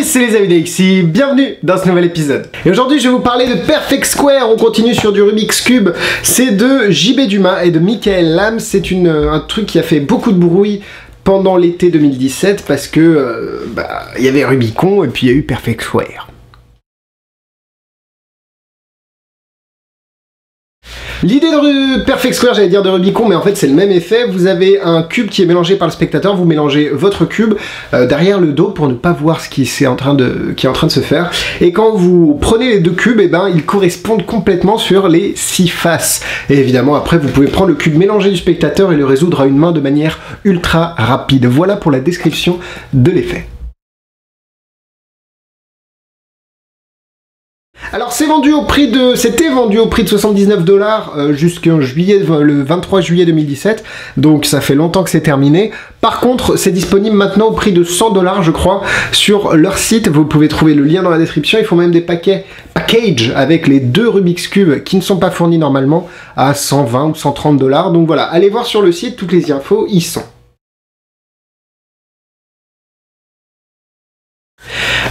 c'est les amis d'Alexis, bienvenue dans ce nouvel épisode. Et aujourd'hui je vais vous parler de Perfect Square, on continue sur du Rubik's Cube. C'est de JB Dumas et de Michael Lam, c'est un truc qui a fait beaucoup de bruit pendant l'été 2017 parce que il y avait Rubicon et puis il y a eu Perfect Square. L'idée de Perfect Square, j'allais dire de Rubicon, mais en fait c'est le même effet. Vous avez un cube qui est mélangé par le spectateur, vous mélangez votre cube derrière le dos pour ne pas voir ce qui est en train de se faire. Et quand vous prenez les deux cubes, ils correspondent complètement sur les 6 faces. Et évidemment, après, vous pouvez prendre le cube mélangé du spectateur et le résoudre à une main de manière ultra rapide. Voilà pour la description de l'effet. Alors c'était vendu au prix de 79 $ jusqu'en juillet, le 23 juillet 2017, donc ça fait longtemps que c'est terminé. Par contre, c'est disponible maintenant au prix de 100 $ je crois, sur leur site. Vous pouvez trouver le lien dans la description. Ils font même des packages avec les deux Rubik's Cube qui ne sont pas fournis normalement à 120 ou 130 $. Donc voilà, allez voir sur le site, toutes les infos y sont.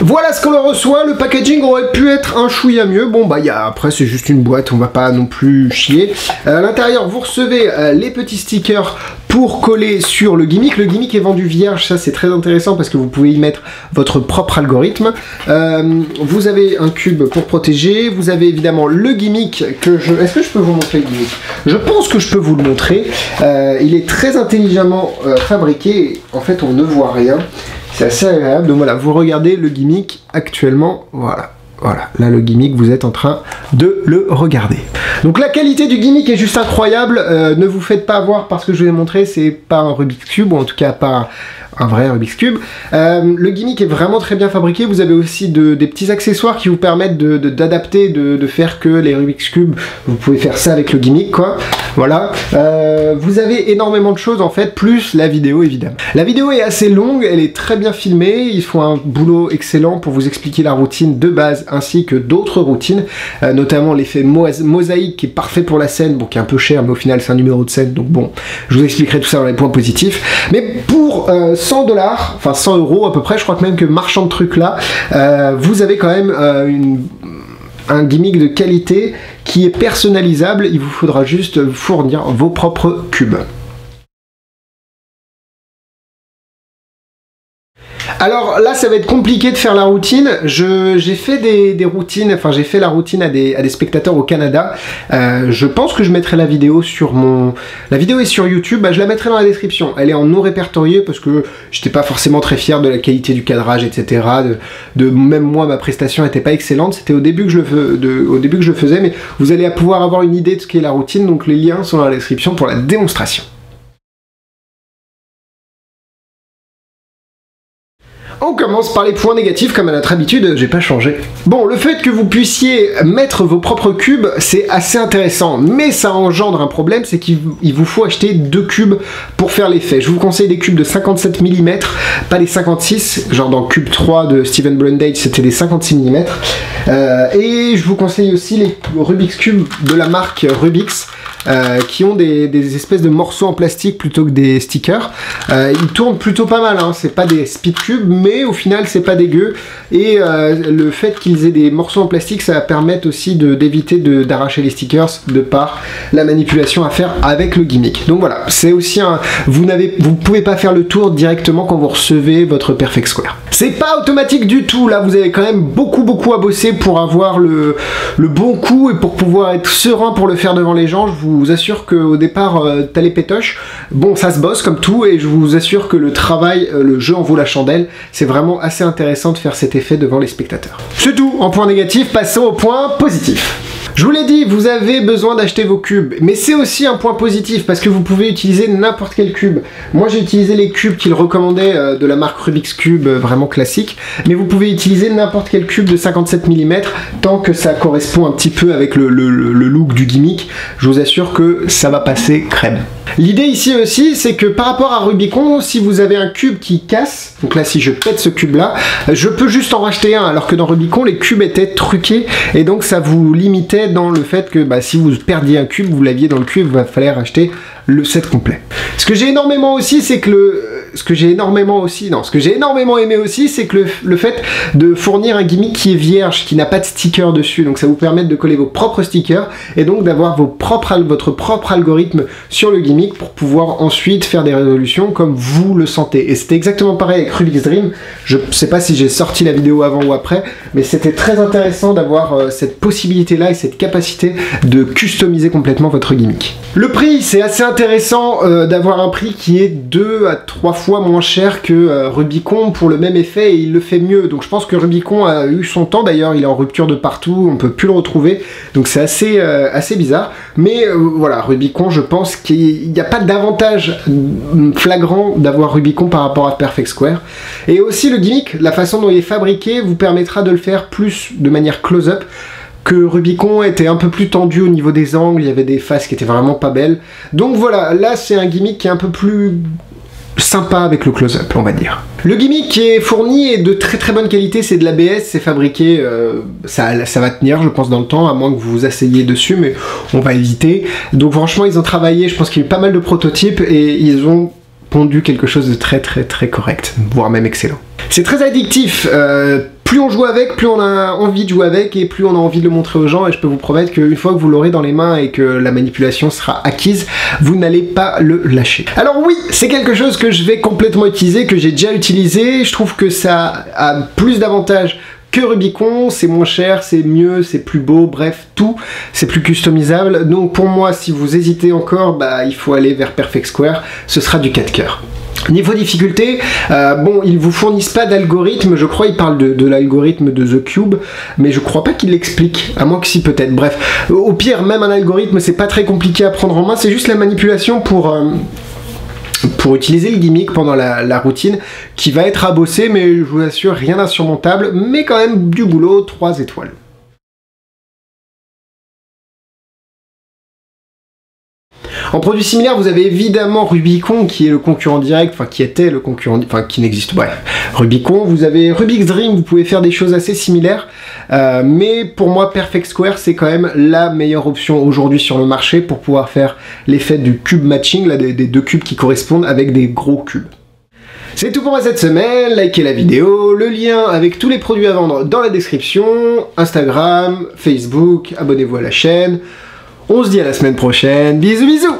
Voilà ce qu'on en reçoit, le packaging aurait pu être un chouïa mieux, après c'est juste une boîte, on va pas non plus chier. À l'intérieur vous recevez les petits stickers pour coller sur le gimmick est vendu vierge, ça c'est très intéressant parce que vous pouvez y mettre votre propre algorithme. Vous avez un cube pour protéger, vous avez évidemment le gimmick est-ce que je peux vous montrer le gimmick? Je pense que je peux vous le montrer, il est très intelligemment fabriqué, en fait on ne voit rien. C'est assez agréable, donc voilà, vous regardez le gimmick actuellement, voilà, là le gimmick, vous êtes en train de le regarder. Donc la qualité du gimmick est juste incroyable, ne vous faites pas avoir parce que je vais vous montrer, c'est pas un Rubik's Cube, ou en tout cas pas un vrai Rubik's Cube. Le gimmick est vraiment très bien fabriqué, vous avez aussi des petits accessoires qui vous permettent d'adapter, de faire que les Rubik's Cube, vous pouvez faire ça avec le gimmick, quoi. Voilà, vous avez énormément de choses en fait, plus la vidéo évidemment. La vidéo est assez longue, elle est très bien filmée, ils font un boulot excellent pour vous expliquer la routine de base ainsi que d'autres routines, notamment l'effet mosaïque qui est parfait pour la scène, bon qui est un peu cher mais au final c'est un numéro de scène, donc bon, je vous expliquerai tout ça dans les points positifs. Mais pour 100 $, enfin 100 € à peu près, je crois que même que marchand de trucs là, vous avez quand même un gimmick de qualité qui est personnalisable, il vous faudra juste fournir vos propres cubes. Alors là ça va être compliqué de faire la routine, j'ai fait des routines, enfin j'ai fait la routine à des spectateurs au Canada, je pense que je mettrai la vidéo sur la vidéo est sur YouTube, je la mettrai dans la description, elle est en non répertorié parce que j'étais pas forcément très fier de la qualité du cadrage, etc. Même moi ma prestation n'était pas excellente, c'était au début que je le faisais, mais vous allez pouvoir avoir une idée de ce qu'est la routine, donc les liens sont dans la description pour la démonstration. On commence par les points négatifs comme à notre habitude, j'ai pas changé. Bon, le fait que vous puissiez mettre vos propres cubes, c'est assez intéressant, mais ça engendre un problème, c'est qu'il vous faut acheter 2 cubes pour faire l'effet. Je vous conseille des cubes de 57 mm, pas les 56, genre dans Cube 3 de Steven Brundage, c'était des 56 mm. Et je vous conseille aussi les Rubik's Cube de la marque Rubik's, qui ont des espèces de morceaux en plastique plutôt que des stickers. Ils tournent plutôt pas mal, hein. C'est pas des speed cubes, mais au final c'est pas dégueu. Et le fait qu'ils aient des morceaux en plastique, ça va permettre aussi d'éviter d'arracher les stickers de par la manipulation à faire avec le gimmick. Donc voilà, c'est aussi vous pouvez pas faire le tour directement quand vous recevez votre Perfect Square. C'est pas automatique du tout, là vous avez quand même beaucoup à bosser pour avoir le bon coup et pour pouvoir être serein pour le faire devant les gens. Je vous assure qu'au départ t'as les pétoches, bon ça se bosse comme tout, et je vous assure que le travail, le jeu en vaut la chandelle, c'est vraiment assez intéressant de faire cet effet devant les spectateurs. C'est tout en point négatif, passons au point positif. Je vous l'ai dit, vous avez besoin d'acheter vos cubes, mais c'est aussi un point positif parce que vous pouvez utiliser n'importe quel cube. Moi j'ai utilisé les cubes qu'il recommandait de la marque Rubik's Cube, vraiment classique, mais vous pouvez utiliser n'importe quel cube de 57 mm tant que ça correspond un petit peu avec le look du gimmick. Je vous assure que ça va passer crème. L'idée ici aussi, c'est que par rapport à Rubicon, si vous avez un cube qui casse, donc là si je pète ce cube là, je peux juste en racheter un, alors que dans Rubicon les cubes étaient truqués et donc ça vous limitait dans le fait que si vous perdiez un cube, vous l'aviez dans le cube, il va falloir acheter le set complet. Ce que j'ai énormément aussi, c'est que ce que j'ai énormément aimé aussi, c'est que le fait de fournir un gimmick qui est vierge, qui n'a pas de sticker dessus, donc ça vous permet de coller vos propres stickers et donc d'avoir votre propre algorithme sur le gimmick pour pouvoir ensuite faire des résolutions comme vous le sentez. Et c'était exactement pareil avec Rubik's Dream. Je sais pas si j'ai sorti la vidéo avant ou après, mais c'était très intéressant d'avoir cette possibilité-là et cette capacité de customiser complètement votre gimmick. Le prix, c'est assez intéressant d'avoir un prix qui est 2 à 3 fois moins cher que Rubicon pour le même effet, et il le fait mieux. Donc je pense que Rubicon a eu son temps, d'ailleurs il est en rupture de partout, on peut plus le retrouver, donc c'est assez bizarre. Mais voilà, Rubicon, je pense qu'il n'y a pas d'avantage flagrant d'avoir Rubicon par rapport à Perfect Square. Et aussi le gimmick, la façon dont il est fabriqué vous permettra de le faire plus de manière close-up, que Rubicon était un peu plus tendu au niveau des angles, il y avait des faces qui étaient vraiment pas belles. Donc voilà, là c'est un gimmick qui est un peu plus sympa avec le close-up, on va dire. Le gimmick qui est fourni est de très bonne qualité, c'est de l'ABS, c'est fabriqué, ça va tenir je pense dans le temps, à moins que vous vous asseyiez dessus, mais on va éviter. Donc franchement ils ont travaillé, je pense qu'il y a eu pas mal de prototypes et ils ont pondu quelque chose de très correct, voire même excellent. C'est très addictif, plus on joue avec, plus on a envie de jouer avec et plus on a envie de le montrer aux gens, et je peux vous promettre qu'une fois que vous l'aurez dans les mains et que la manipulation sera acquise, vous n'allez pas le lâcher. Alors oui, c'est quelque chose que je vais complètement utiliser, que j'ai déjà utilisé, je trouve que ça a plus d'avantages que Rubicon, c'est moins cher, c'est mieux, c'est plus beau, bref, tout, c'est plus customisable. Donc pour moi, si vous hésitez encore, bah il faut aller vers Perfect Square, ce sera du 4 cœurs. Niveau difficulté, bon, ils vous fournissent pas d'algorithme, je crois ils parlent de l'algorithme de The Cube, mais je crois pas qu'ils l'expliquent, à moins que si peut-être, bref. Au pire, même un algorithme, c'est pas très compliqué à prendre en main, c'est juste la manipulation pour utiliser le gimmick pendant la routine, qui va être à bosser, mais je vous assure, rien d'insurmontable, mais quand même du boulot, 3 étoiles. En produit similaire, vous avez évidemment Rubicon, qui est le concurrent direct, enfin qui était le concurrent, enfin qui n'existe pas. Bref, Rubicon, vous avez Rubik's Dream, vous pouvez faire des choses assez similaires, mais pour moi, Perfect Square, c'est quand même la meilleure option aujourd'hui sur le marché pour pouvoir faire l'effet du cube matching, là, des deux cubes qui correspondent avec des gros cubes. C'est tout pour moi cette semaine, likez la vidéo, le lien avec tous les produits à vendre dans la description, Instagram, Facebook, abonnez-vous à la chaîne. On se dit à la semaine prochaine, bisous bisous!